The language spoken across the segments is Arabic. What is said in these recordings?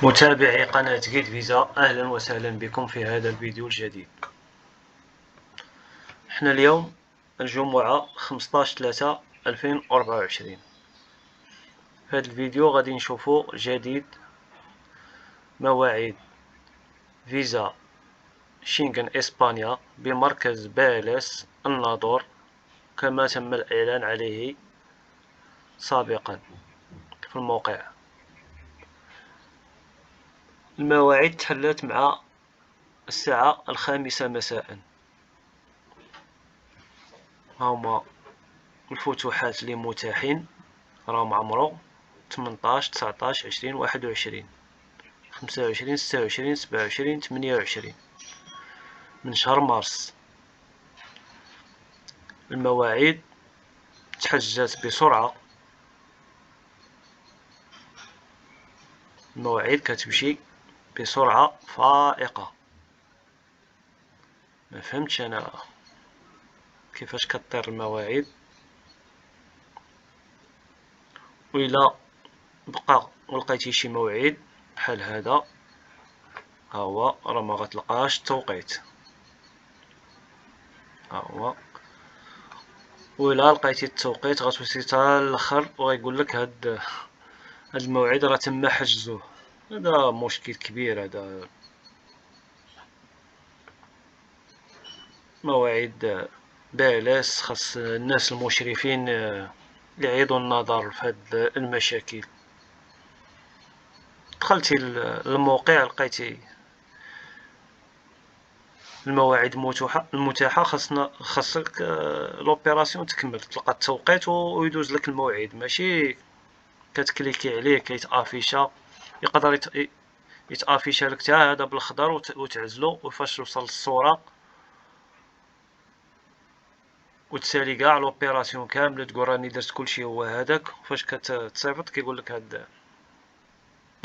متابعي قناة جيد فيزا، أهلا وسهلا بكم في هذا الفيديو الجديد. احنا اليوم الجمعة 15/3/2024. في هذا الفيديو غادي نشوفو جديد مواعيد فيزا شنغن إسبانيا بمركز باليس الناظور كما تم الإعلان عليه سابقا في الموقع. المواعيد تحلت مع الساعة 5 مساء. هما الفتوحات اللي متاحين راهم عمرو 18 19 20 21 25 26 27 28 من شهر مارس. المواعيد تحجزت بسرعة، المواعيد كتمشي بسرعة فائقة. ما فهمتش انا كيفاش كطير المواعيد، وإلا بقى ولقيتي شي موعد بحال هذا ها هو راه ما غتلقاش التوقيت، ها هو. وإلا لقيتي التوقيت غتوصل حتى الاخر وغيقول لك هاد الموعد راه تم حجزوه. هذا مشكل كبير. هذا مواعيد باليس خاص الناس المشرفين يعيدوا النظر في هاد المشاكل. دخلتي للموقع لقيتي المواعيد المتاحة، خاصك لوبيراسيون تكمل، تلقى التوقيت ويدوز لك الموعد، ماشي كتكليكي عليه كيتافيشا. يقدر يتافيشا لك حتى هذا بالخضر وتعزلو، وفاش توصل الصورة وتسالي كاع لوبيراسيون كاملة تقول راني درت كلشي هو هذاك، فاش كتصيفط كيقول لك هاد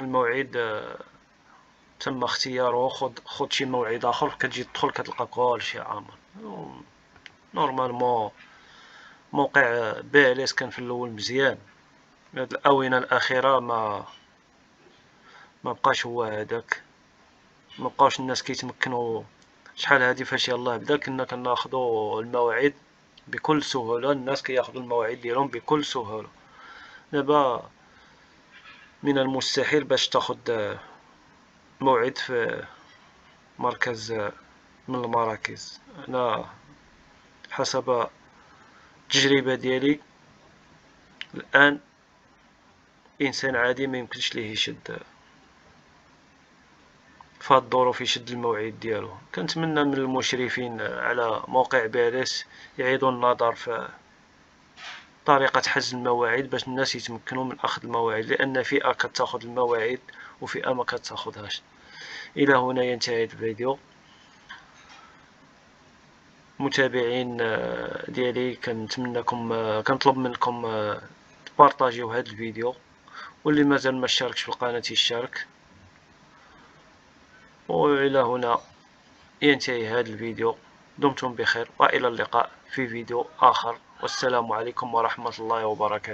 الموعد تم اختياره، خذ شي موعد اخر. كتجي تدخل كتلقى كلشي عامر. نورمالمون موقع باليس كان في الاول مزيان، هاد الاونه الاخيره ما بقاش هو هذاك، ما بقاوش الناس كيتمكنوا. شحال هادي فاش يلاه بدا كنا كناخذوا المواعيد بكل سهوله، الناس كياخذوا المواعيد ديالهم بكل سهوله. دابا من المستحيل باش تاخذ موعد في مركز من المراكز. انا حسب التجربه ديالي الان انسان عادي ما يمكنش ليه يشد في هاد الظروف يشد الموعد ديالو. كنتمنى من المشرفين على موقع باليس يعيدوا النظر في طريقة حجز المواعيد باش الناس يتمكنوا من أخذ المواعيد، لأن فئة كتاخذ المواعيد وفئة ما كتاخذهاش. إلى هنا ينتهي الفيديو. متابعين ديالي كنطلب منكم تبارطاجيو هذا الفيديو، واللي مازال ما اشتركش في القناة يشترك. وإلى هنا ينتهي هذا الفيديو. دمتم بخير وإلى اللقاء في فيديو آخر، والسلام عليكم ورحمة الله وبركاته.